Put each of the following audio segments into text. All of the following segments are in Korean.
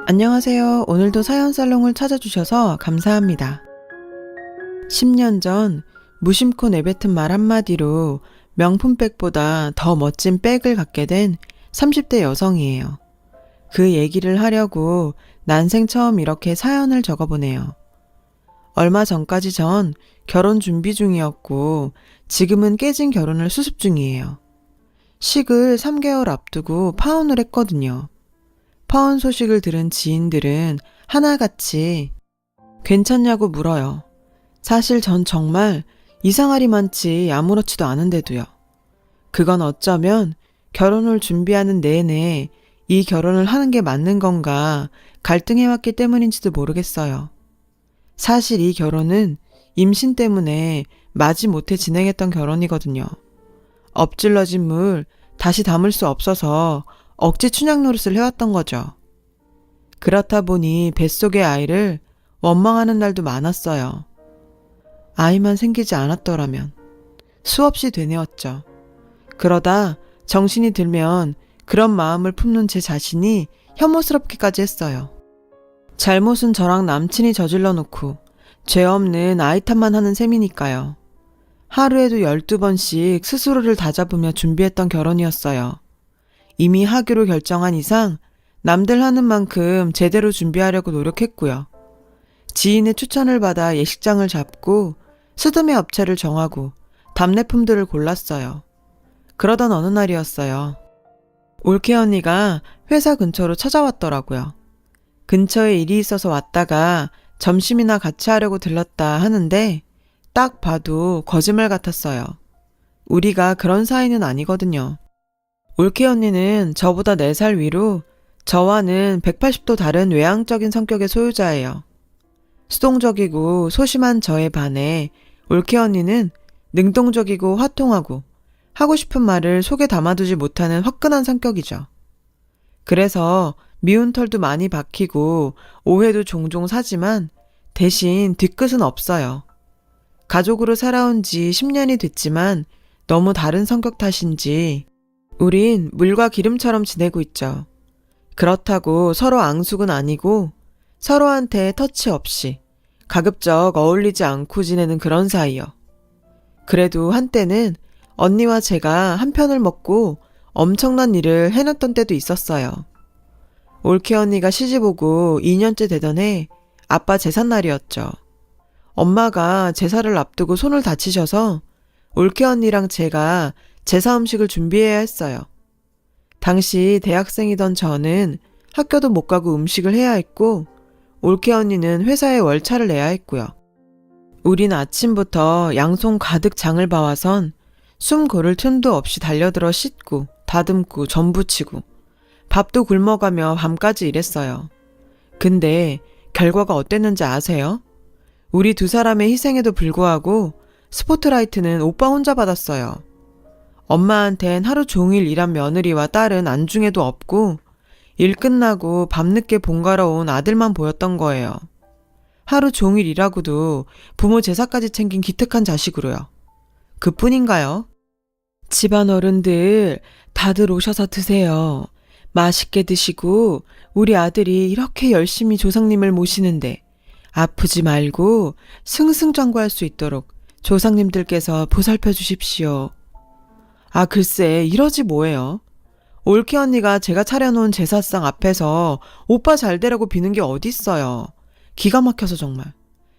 안녕하세요. 오늘도 사연살롱을 찾아주셔서 감사합니다. 10년 전 무심코 내뱉은 말 한마디로 명품백보다 더 멋진 백을 갖게 된 30대 여성이에요. 그 얘기를 하려고 난생 처음 이렇게 사연을 적어보네요. 얼마 전까지 전 결혼 준비 중이었고 지금은 깨진 결혼을 수습 중이에요. 식을 3개월 앞두고 파혼을 했거든요. 파혼 소식을 들은 지인들은 하나같이 괜찮냐고 물어요. 사실 전 정말 이상하리 많지 아무렇지도 않은데도요. 그건 어쩌면 결혼을 준비하는 내내 이 결혼을 하는 게 맞는 건가 갈등해왔기 때문인지도 모르겠어요. 사실 이 결혼은 임신 때문에 마지못해 진행했던 결혼이거든요. 엎질러진 물 다시 담을 수 없어서 억지 춘향 노릇을 해왔던 거죠. 그렇다 보니 뱃속의 아이를 원망하는 날도 많았어요. 아이만 생기지 않았더라면 수없이 되뇌었죠. 그러다 정신이 들면 그런 마음을 품는 제 자신이 혐오스럽기까지 했어요. 잘못은 저랑 남친이 저질러 놓고 죄 없는 아이 탓만 하는 셈이니까요. 하루에도 12번씩 스스로를 다잡으며 준비했던 결혼이었어요. 이미 하기로 결정한 이상 남들 하는 만큼 제대로 준비하려고 노력했고요. 지인의 추천을 받아 예식장을 잡고 스드메 업체를 정하고 답례품들을 골랐어요. 그러던 어느 날이었어요. 올케 언니가 회사 근처로 찾아왔더라고요. 근처에 일이 있어서 왔다가 점심이나 같이 하려고 들렀다 하는데 딱 봐도 거짓말 같았어요. 우리가 그런 사이는 아니거든요. 올케 언니는 저보다 4살 위로 저와는 180도 다른 외향적인 성격의 소유자예요. 수동적이고 소심한 저에 반해 올케 언니는 능동적이고 화통하고 하고 싶은 말을 속에 담아두지 못하는 화끈한 성격이죠. 그래서 미운 털도 많이 박히고 오해도 종종 사지만 대신 뒤끝은 없어요. 가족으로 살아온 지 10년이 됐지만 너무 다른 성격 탓인지 우린 물과 기름처럼 지내고 있죠. 그렇다고 서로 앙숙은 아니고 서로한테 터치 없이 가급적 어울리지 않고 지내는 그런 사이요. 그래도 한때는 언니와 제가 한 편을 먹고 엄청난 일을 해놨던 때도 있었어요. 올케 언니가 시집 오고 2년째 되던 해 아빠 제삿날이었죠. 엄마가 제사를 앞두고 손을 다치셔서 올케 언니랑 제가 제사 음식을 준비해야 했어요. 당시 대학생이던 저는 학교도 못 가고 음식을 해야 했고 올케 언니는 회사에 월차를 내야 했고요. 우린 아침부터 양손 가득 장을 봐와선 숨 고를 틈도 없이 달려들어 씻고 다듬고 전 부치고 밥도 굶어가며 밤까지 일했어요. 근데 결과가 어땠는지 아세요? 우리 2사람의 희생에도 불구하고 스포트라이트는 오빠 혼자 받았어요. 엄마한텐 하루 종일 일한 며느리와 딸은 안중에도 없고 일 끝나고 밤늦게 본가러 온 아들만 보였던 거예요. 하루 종일 일하고도 부모 제사까지 챙긴 기특한 자식으로요. 그뿐인가요? 집안 어른들 다들 오셔서 드세요. 맛있게 드시고 우리 아들이 이렇게 열심히 조상님을 모시는데 아프지 말고 승승장구할 수 있도록 조상님들께서 보살펴 주십시오. 아 글쎄 이러지 뭐예요. 올케 언니가 제가 차려놓은 제사상 앞에서 오빠 잘 되라고 비는 게 어딨어요. 기가 막혀서 정말.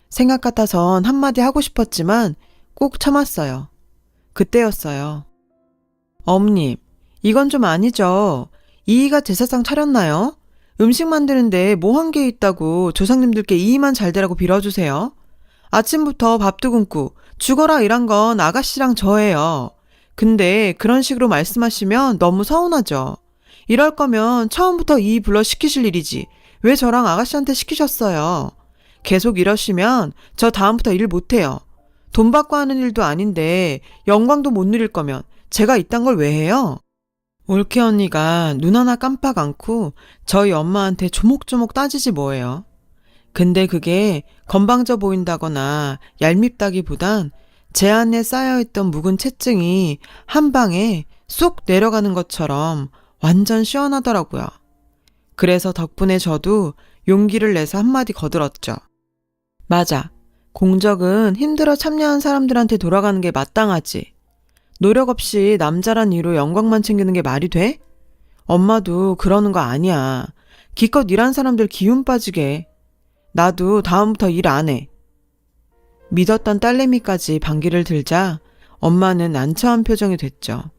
생각 같아선 한마디 하고 싶었지만 꼭 참았어요. 그때였어요. 어머님, 이건 좀 아니죠. 이이가 제사상 차렸나요? 음식 만드는데 뭐 한 게 있다고 조상님들께 이이만 잘 되라고 빌어주세요. 아침부터 밥도 굶고 죽어라 일한 건 아가씨랑 저예요. 근데 그런 식으로 말씀하시면 너무 서운하죠. 이럴 거면 처음부터 이이 불러 시키실 일이지. 왜 저랑 아가씨한테 시키셨어요? 계속 이러시면 저 다음부터 일 못해요. 돈 받고 하는 일도 아닌데 영광도 못 누릴 거면 제가 이딴 걸 왜 해요? 올케 언니가 눈 하나 깜빡 않고 저희 엄마한테 조목조목 따지지 뭐예요. 근데 그게 건방져 보인다거나 얄밉다기보단 제 안에 쌓여있던 묵은 채증이 한 방에 쏙 내려가는 것처럼 완전 시원하더라고요. 그래서 덕분에 저도 용기를 내서 한마디 거들었죠. 맞아. 공적은 힘들어 참여한 사람들한테 돌아가는 게 마땅하지. 노력 없이 남자란 이유로 영광만 챙기는 게 말이 돼? 엄마도 그러는 거 아니야. 기껏 일한 사람들 기운 빠지게. 나도 다음부터 일 안 해. 믿었던 딸내미까지 반기를 들자 엄마는 난처한 표정이 됐죠.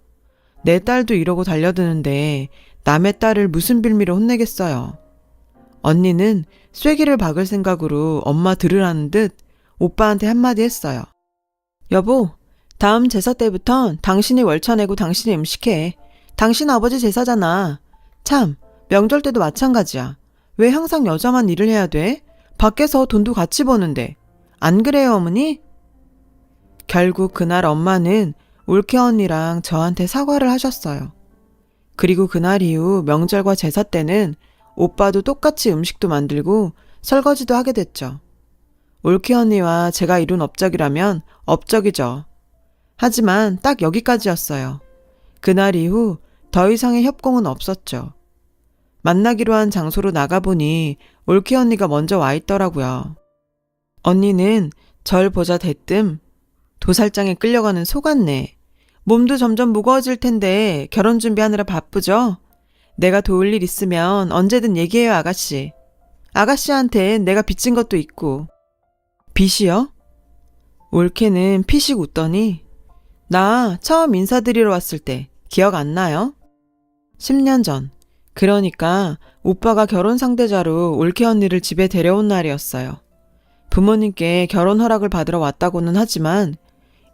내 딸도 이러고 달려드는데 남의 딸을 무슨 빌미로 혼내겠어요. 언니는 쐐기를 박을 생각으로 엄마 들으라는 듯 오빠한테 한마디 했어요. 여보, 다음 제사 때부턴 당신이 월차 내고 당신이 음식해. 당신 아버지 제사잖아. 참, 명절 때도 마찬가지야. 왜 항상 여자만 일을 해야 돼? 밖에서 돈도 같이 버는데. 안 그래요, 어머니? 결국 그날 엄마는 올케 언니랑 저한테 사과를 하셨어요. 그리고 그날 이후 명절과 제사 때는 오빠도 똑같이 음식도 만들고 설거지도 하게 됐죠. 올케 언니와 제가 이룬 업적이라면 업적이죠. 하지만 딱 여기까지였어요. 그날 이후 더 이상의 협공은 없었죠. 만나기로 한 장소로 나가보니 올케 언니가 먼저 와 있더라고요. 언니는 절 보자 대뜸 도살장에 끌려가는 소 같네. 몸도 점점 무거워질 텐데 결혼 준비하느라 바쁘죠? 내가 도울 일 있으면 언제든 얘기해요, 아가씨. 아가씨한테 내가 빚진 것도 있고. 빚이요? 올케는 피식 웃더니 나 처음 인사드리러 왔을 때 기억 안 나요? 10년 전. 그러니까 오빠가 결혼 상대자로 올케 언니를 집에 데려온 날이었어요. 부모님께 결혼 허락을 받으러 왔다고는 하지만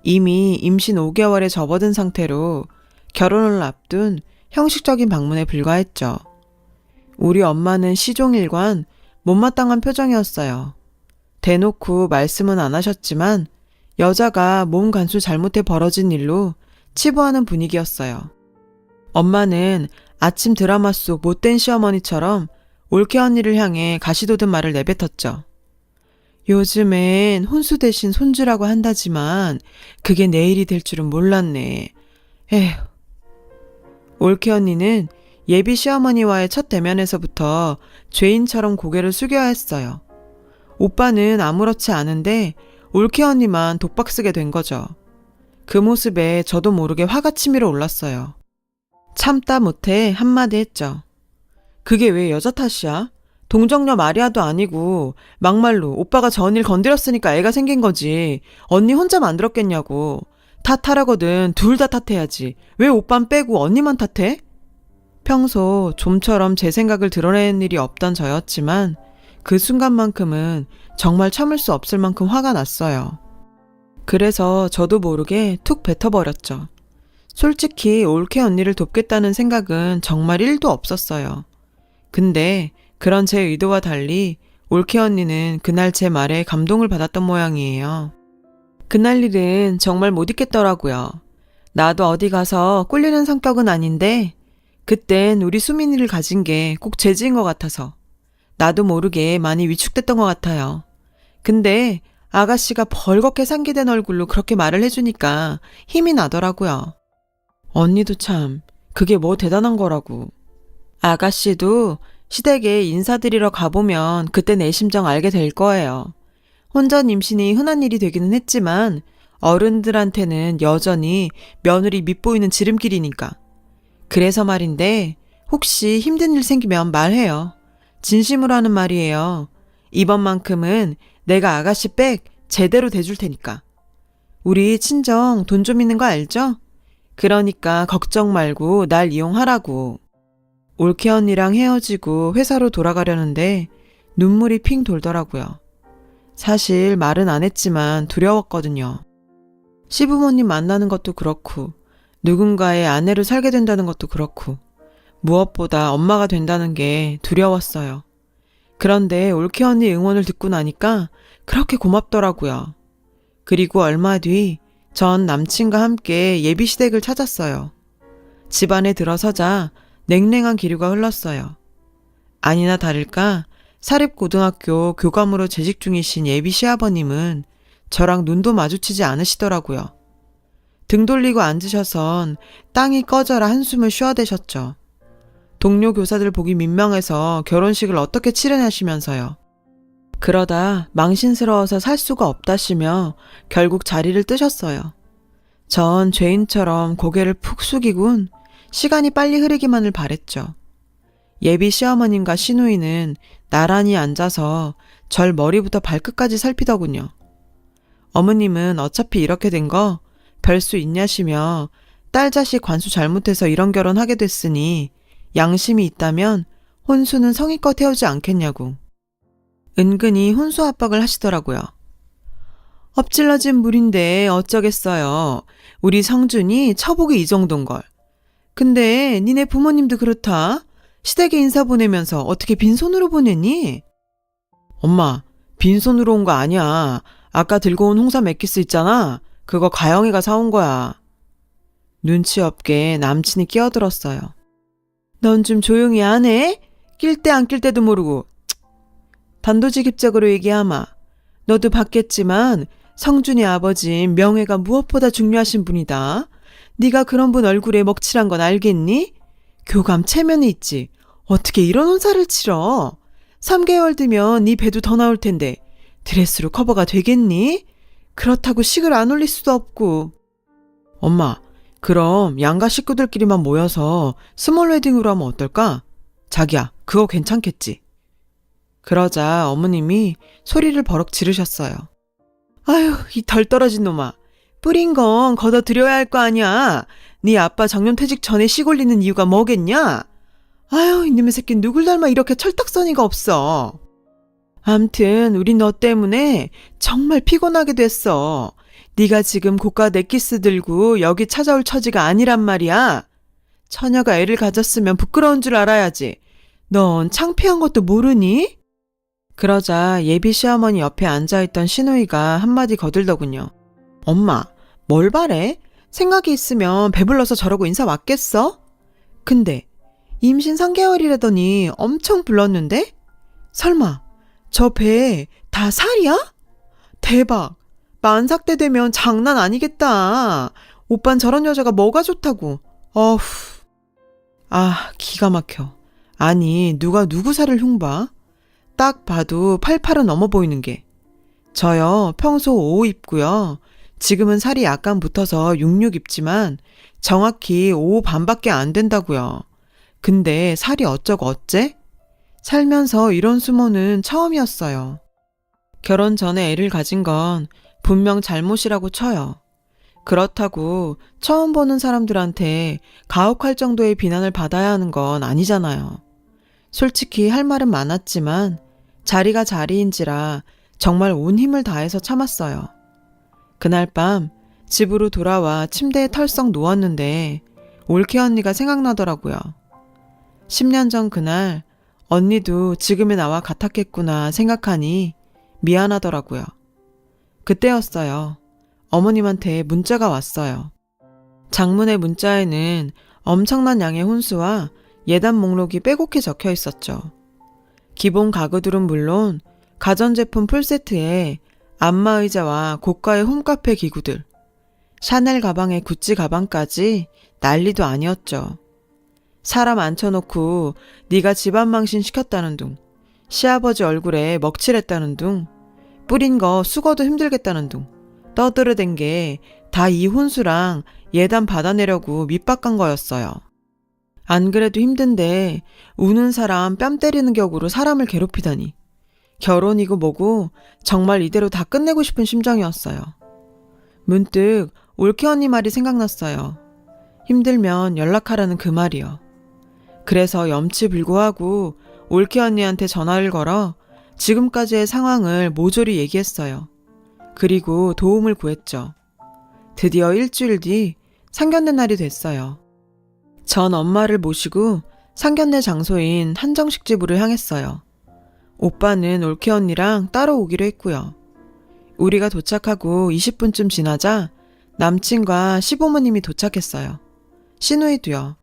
이미 임신 5개월에 접어든 상태로 결혼을 앞둔 형식적인 방문에 불과했죠. 우리 엄마는 시종일관 못마땅한 표정이었어요. 대놓고 말씀은 안 하셨지만 여자가 몸 간수 잘못해 벌어진 일로 치부하는 분위기였어요. 엄마는 아침 드라마 속 못된 시어머니처럼 올케 언니를 향해 가시돋은 말을 내뱉었죠. 요즘엔 혼수 대신 손주라고 한다지만 그게 내일이 될 줄은 몰랐네. 에휴. 올케 언니는 예비 시어머니와의 첫 대면에서부터 죄인처럼 고개를 숙여야 했어요. 오빠는 아무렇지 않은데 올케 언니만 독박 쓰게 된 거죠. 그 모습에 저도 모르게 화가 치밀어 올랐어요. 참다 못해 한마디 했죠. 그게 왜 여자 탓이야? 동정녀 마리아도 아니고 막말로 오빠가 전일 건드렸으니까 애가 생긴 거지. 언니 혼자 만들었겠냐고. 탓하라거든 둘 다 탓해야지. 왜 오빤 빼고 언니만 탓해? 평소 좀처럼 제 생각을 드러내는 일이 없던 저였지만 그 순간만큼은 정말 참을 수 없을 만큼 화가 났어요. 그래서 저도 모르게 툭 뱉어버렸죠. 솔직히 올케 언니를 돕겠다는 생각은 정말 1도 없었어요. 근데 그런 제 의도와 달리 올케 언니는 그날 제 말에 감동을 받았던 모양이에요. 그날 일은 정말 못 잊겠더라고요. 나도 어디 가서 꿀리는 성격은 아닌데 그땐 우리 수민이를 가진 게 꼭 재지인 것 같아서 나도 모르게 많이 위축됐던 것 같아요. 근데 아가씨가 벌겋게 상기된 얼굴로 그렇게 말을 해주니까 힘이 나더라고요. 언니도 참 그게 뭐 대단한 거라고. 아가씨도 시댁에 인사드리러 가보면 그때 내 심정 알게 될 거예요. 혼전 임신이 흔한 일이 되기는 했지만 어른들한테는 여전히 며느리 밉보이는 지름길이니까. 그래서 말인데 혹시 힘든 일 생기면 말해요. 진심으로 하는 말이에요. 이번만큼은 내가 아가씨 백 제대로 대줄 테니까. 우리 친정 돈 좀 있는 거 알죠? 그러니까 걱정 말고 날 이용하라고. 올케 언니랑 헤어지고 회사로 돌아가려는데 눈물이 핑 돌더라고요. 사실 말은 안 했지만 두려웠거든요. 시부모님 만나는 것도 그렇고 누군가의 아내로 살게 된다는 것도 그렇고 무엇보다 엄마가 된다는 게 두려웠어요. 그런데 올케 언니 응원을 듣고 나니까 그렇게 고맙더라고요. 그리고 얼마 뒤 전 남친과 함께 예비 시댁을 찾았어요. 집안에 들어서자 냉랭한 기류가 흘렀어요. 아니나 다를까 사립고등학교 교감으로 재직 중이신 예비 시아버님은 저랑 눈도 마주치지 않으시더라고요. 등 돌리고 앉으셔선 땅이 꺼져라 한숨을 쉬어대셨죠. 동료 교사들 보기 민망해서 결혼식을 어떻게 치르냐시면서요. 그러다 망신스러워서 살 수가 없다시며 결국 자리를 뜨셨어요. 전 죄인처럼 고개를 푹 숙이곤 시간이 빨리 흐르기만을 바랬죠. 예비 시어머님과 시누이는 나란히 앉아서 절 머리부터 발끝까지 살피더군요. 어머님은 어차피 이렇게 된 거 별 수 있냐시며 딸 자식 관수 잘못해서 이런 결혼하게 됐으니 양심이 있다면 혼수는 성의껏 해오지 않겠냐고. 은근히 혼수 압박을 하시더라고요. 엎질러진 물인데 어쩌겠어요. 우리 성준이 처복이 이 정도인걸. 근데 니네 부모님도 그렇다. 시댁에 인사 보내면서 어떻게 빈손으로 보내니? 엄마, 빈손으로 온 거 아니야. 아까 들고 온 홍삼 액기스 있잖아. 그거 가영이가 사온 거야. 눈치 없게 남친이 끼어들었어요. 넌 좀 조용히 안 해? 낄 때 안 낄 때도 모르고. 단도직입적으로 얘기하마. 너도 봤겠지만 성준이 아버진 명예가 무엇보다 중요하신 분이다. 네가 그런 분 얼굴에 먹칠한 건 알겠니? 교감 체면이 있지. 어떻게 이런 혼사를 치러? 3개월 뒤면 네 배도 더 나올 텐데 드레스로 커버가 되겠니? 그렇다고 식을 안 올릴 수도 없고. 엄마, 그럼 양가 식구들끼리만 모여서 스몰 웨딩으로 하면 어떨까? 자기야, 그거 괜찮겠지? 그러자 어머님이 소리를 버럭 지르셨어요. 아휴, 이 덜 떨어진 놈아. 뿌린 건 걷어들여야 할 거 아니야. 네 아빠 정년퇴직 전에 식 올리는 이유가 뭐겠냐? 아휴, 이놈의 새끼 누굴 닮아 이렇게 철딱서니가 없어. 암튼 우리 너 때문에 정말 피곤하게 됐어. 네가 지금 고가 넥키스 들고 여기 찾아올 처지가 아니란 말이야. 처녀가 애를 가졌으면 부끄러운 줄 알아야지. 넌 창피한 것도 모르니? 그러자 예비 시어머니 옆에 앉아있던 시누이가 한마디 거들더군요. 엄마, 뭘 바래? 생각이 있으면 배불러서 저러고 인사 왔겠어? 근데 임신 3개월이라더니 엄청 불렀는데? 설마 저 배에 다 살이야? 대박! 만삭대 되면 장난 아니겠다. 오빤 저런 여자가 뭐가 좋다고. 어후. 아, 기가 막혀. 아니, 누가 누구 살을 흉봐? 딱 봐도 88은 넘어 보이는 게. 저요, 평소 5 입고요. 지금은 살이 약간 붙어서 66 입지만 정확히 5 반밖에 안 된다고요. 근데 살이 어쩌고 어째? 살면서 이런 수모는 처음이었어요. 결혼 전에 애를 가진 건 분명 잘못이라고 쳐요. 그렇다고 처음 보는 사람들한테 가혹할 정도의 비난을 받아야 하는 건 아니잖아요. 솔직히 할 말은 많았지만 자리가 자리인지라 정말 온 힘을 다해서 참았어요. 그날 밤 집으로 돌아와 침대에 털썩 누웠는데 올케 언니가 생각나더라고요. 10년 전 그날 언니도 지금의 나와 같았겠구나 생각하니 미안하더라고요. 그때였어요. 어머님한테 문자가 왔어요. 장문의 문자에는 엄청난 양의 혼수와 예단 목록이 빼곡히 적혀 있었죠. 기본 가구들은 물론 가전제품 풀세트에 안마의자와 고가의 홈카페 기구들, 샤넬 가방에 구찌 가방까지 난리도 아니었죠. 사람 앉혀놓고 네가 집안 망신 시켰다는 둥, 시아버지 얼굴에 먹칠했다는 둥, 뿌린 거 수거도 힘들겠다는 둥, 떠들어댄 게 다 이 혼수랑 예단 받아내려고 밑밥 간 거였어요. 안 그래도 힘든데 우는 사람 뺨 때리는 격으로 사람을 괴롭히다니. 결혼이고 뭐고 정말 이대로 다 끝내고 싶은 심정이었어요. 문득 올케 언니 말이 생각났어요. 힘들면 연락하라는 그 말이요. 그래서 염치불구하고 올케 언니한테 전화를 걸어 지금까지의 상황을 모조리 얘기했어요. 그리고 도움을 구했죠. 드디어 일주일 뒤 상견례 날이 됐어요. 전 엄마를 모시고 상견례 장소인 한정식 집으로 향했어요. 오빠는 올케 언니랑 따로 오기로 했고요. 우리가 도착하고 20분쯤 지나자 남친과 시부모님이 도착했어요. 시누이도요.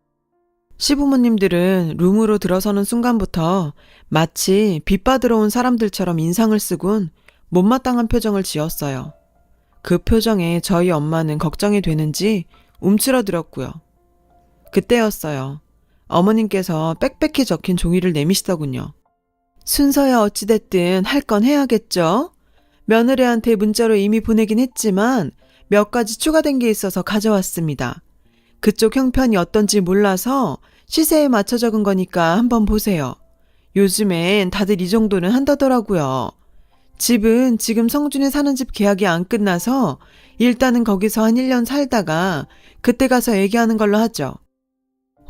시부모님들은 룸으로 들어서는 순간부터 마치 빚받으러 온 사람들처럼 인상을 쓰곤 못마땅한 표정을 지었어요. 그 표정에 저희 엄마는 걱정이 되는지 움츠러들었고요. 그때였어요. 어머님께서 빽빽히 적힌 종이를 내미시더군요. 순서야 어찌됐든 할 건 해야겠죠? 며느리한테 문자로 이미 보내긴 했지만 몇 가지 추가된 게 있어서 가져왔습니다. 그쪽 형편이 어떤지 몰라서 시세에 맞춰 적은 거니까 한번 보세요. 요즘엔 다들 이 정도는 한다더라고요. 집은 지금 성준이 사는 집 계약이 안 끝나서 일단은 거기서 한 1년 살다가 그때 가서 얘기하는 걸로 하죠.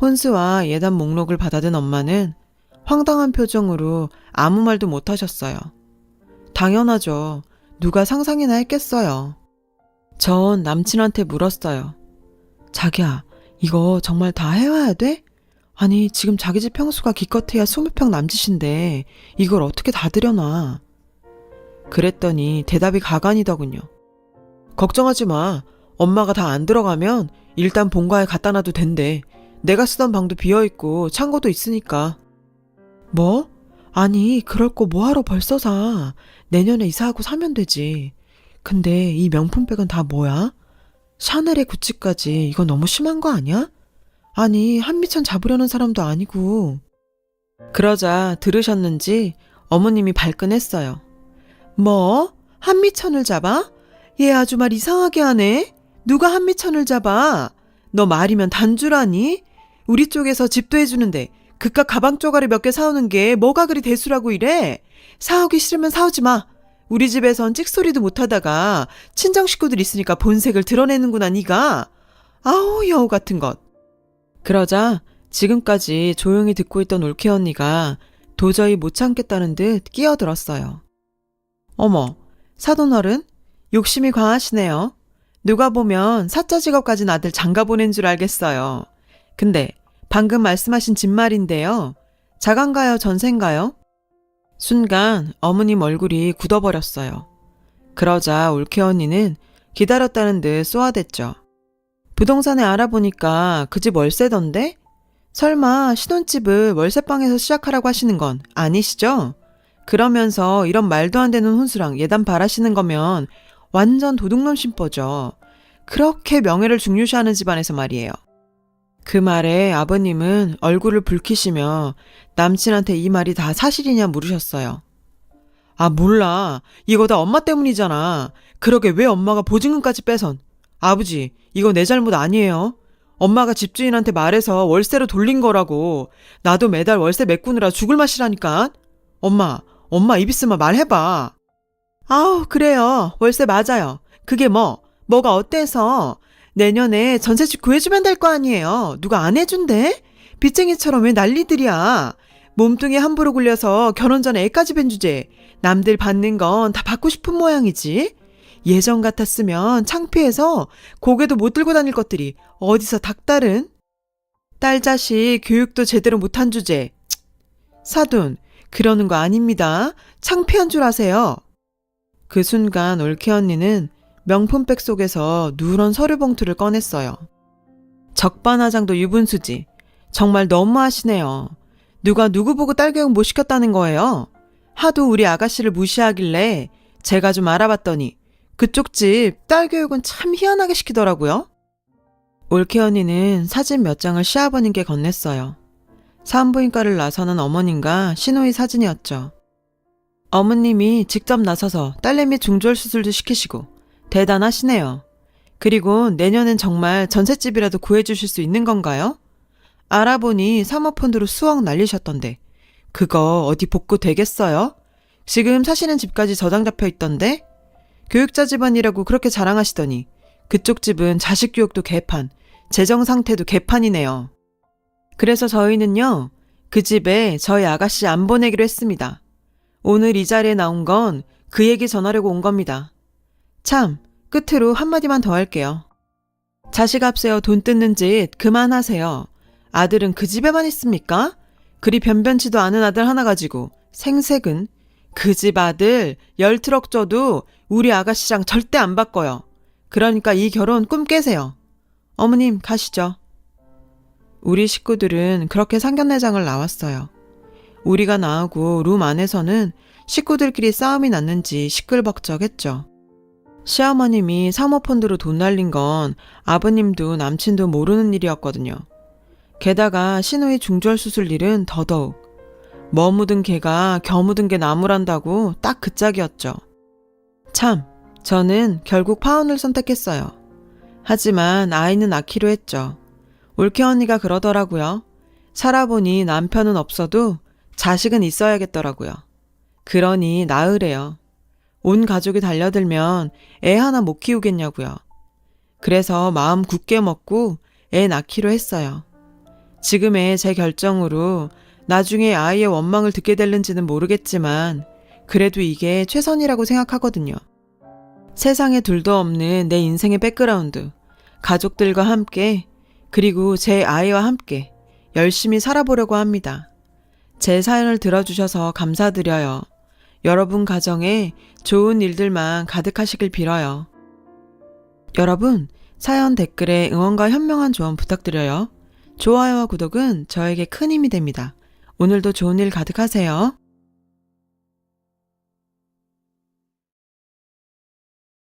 혼수와 예단 목록을 받아든 엄마는 황당한 표정으로 아무 말도 못 하셨어요. 당연하죠. 누가 상상이나 했겠어요. 전 남친한테 물었어요. 자기야, 이거 정말 다 해와야 돼? 아니, 지금 자기 집 평수가 기껏해야 20평 남짓인데 이걸 어떻게 다 들여놔? 그랬더니 대답이 가관이더군요. 걱정하지 마. 엄마가 다 안 들어가면 일단 본가에 갖다 놔도 된대. 내가 쓰던 방도 비어있고 창고도 있으니까. 뭐? 아니, 그럴 거 뭐하러 벌써 사. 내년에 이사하고 사면 되지. 근데 이 명품백은 다 뭐야? 샤넬에 구찌까지 이거 너무 심한 거 아니야? 아니, 한미천 잡으려는 사람도 아니고. 그러자 들으셨는지 어머님이 발끈했어요. 뭐? 한미천을 잡아? 얘 아주 말 이상하게 하네. 누가 한미천을 잡아? 너 말이면 단주라니? 우리 쪽에서 집도 해주는데 그깟 가방 쪼가리 몇 개 사오는 게 뭐가 그리 대수라고 이래? 사오기 싫으면 사오지 마. 우리 집에선 찍소리도 못하다가 친정 식구들 있으니까 본색을 드러내는구나 니가. 아우 여우 같은 것. 그러자 지금까지 조용히 듣고 있던 올케 언니가 도저히 못 참겠다는 듯 끼어들었어요. 어머, 사돈어른? 욕심이 강하시네요. 누가 보면 사자 직업 가진 아들 장가 보낸 줄 알겠어요. 근데 방금 말씀하신 집말인데요. 자간가요, 전세인가요? 순간 어머님 얼굴이 굳어버렸어요. 그러자 올케 언니는 기다렸다는 듯 쏘아댔죠. 부동산에 알아보니까 그 집 월세던데? 설마 신혼집을 월세방에서 시작하라고 하시는 건 아니시죠? 그러면서 이런 말도 안 되는 혼수랑 예단 바라시는 거면 완전 도둑놈 심보죠. 그렇게 명예를 중요시하는 집안에서 말이에요. 그 말에 아버님은 얼굴을 붉히시며 남친한테 이 말이 다 사실이냐 물으셨어요. 아, 몰라. 이거 다 엄마 때문이잖아. 그러게 왜 엄마가 보증금까지 빼선. 아버지, 이거 내 잘못 아니에요. 엄마가 집주인한테 말해서 월세로 돌린 거라고. 나도 매달 월세 메꾸느라 죽을 맛이라니까. 엄마 입 있으면 말해봐. 아우, 그래요. 월세 맞아요. 그게 뭐가 어때서? 내년에 전세집 구해주면 될 거 아니에요. 누가 안 해준대? 빚쟁이처럼 왜 난리들이야. 몸뚱이 함부로 굴려서 결혼 전에 애까지 뵌 주제. 남들 받는 건 다 받고 싶은 모양이지. 예전 같았으면 창피해서 고개도 못 들고 다닐 것들이 어디서 닥달은? 딸 자식 교육도 제대로 못한 주제. 사돈, 그러는 거 아닙니다. 창피한 줄 아세요. 그 순간 올케 언니는 명품백 속에서 누런 서류 봉투를 꺼냈어요. 적반하장도 유분수지. 정말 너무하시네요. 누가 누구 보고 딸 교육 못 시켰다는 거예요? 하도 우리 아가씨를 무시하길래 제가 좀 알아봤더니 그쪽 집 딸 교육은 참 희한하게 시키더라고요. 올케 언니는 사진 몇 장을 시아버님께 건넸어요. 산부인과를 나서는 어머님과 시누이 사진이었죠. 어머님이 직접 나서서 딸내미 중절 수술도 시키시고 대단하시네요. 그리고 내년엔 정말 전셋집이라도 구해주실 수 있는 건가요? 알아보니 사모펀드로 수억 날리셨던데 그거 어디 복구 되겠어요? 지금 사시는 집까지 저장 잡혀 있던데? 교육자 집안이라고 그렇게 자랑하시더니 그쪽 집은 자식 교육도 개판, 재정 상태도 개판이네요. 그래서 저희는요, 그 집에 저희 아가씨 안 보내기로 했습니다. 오늘 이 자리에 나온 건 그 얘기 전하려고 온 겁니다. 참, 끝으로 한마디만 더 할게요. 자식 앞세워 돈 뜯는 짓 그만하세요. 아들은 그 집에만 있습니까? 그리 변변치도 않은 아들 하나 가지고 생색은 그 집 아들 10트럭 줘도 우리 아가씨랑 절대 안 바꿔요. 그러니까 이 결혼 꿈 깨세요. 어머님 가시죠. 우리 식구들은 그렇게 상견례장을 나왔어요. 우리가 나오고 룸 안에서는 식구들끼리 싸움이 났는지 시끌벅적했죠. 시어머님이 사모펀드로 돈 날린 건 아버님도 남친도 모르는 일이었거든요. 게다가 신우이 중절 수술 일은 더더욱. 뭐 묻은 개가 겨 묻은 게 나무란다고 딱 그 짝이었죠. 참, 저는 결국 파혼을 선택했어요. 하지만 아이는 낳기로 했죠. 올케 언니가 그러더라고요. 살아보니 남편은 없어도 자식은 있어야겠더라고요. 그러니 낳으래요. 온 가족이 달려들면 애 하나 못 키우겠냐고요. 그래서 마음 굳게 먹고 애 낳기로 했어요. 지금의 제 결정으로 나중에 아이의 원망을 듣게 될는지는 모르겠지만 그래도 이게 최선이라고 생각하거든요. 세상에 둘도 없는 내 인생의 백그라운드, 가족들과 함께 그리고 제 아이와 함께 열심히 살아보려고 합니다. 제 사연을 들어주셔서 감사드려요. 여러분 가정에 좋은 일들만 가득하시길 빌어요. 여러분, 사연 댓글에 응원과 현명한 조언 부탁드려요. 좋아요와 구독은 저에게 큰 힘이 됩니다. 오늘도 좋은 일 가득하세요.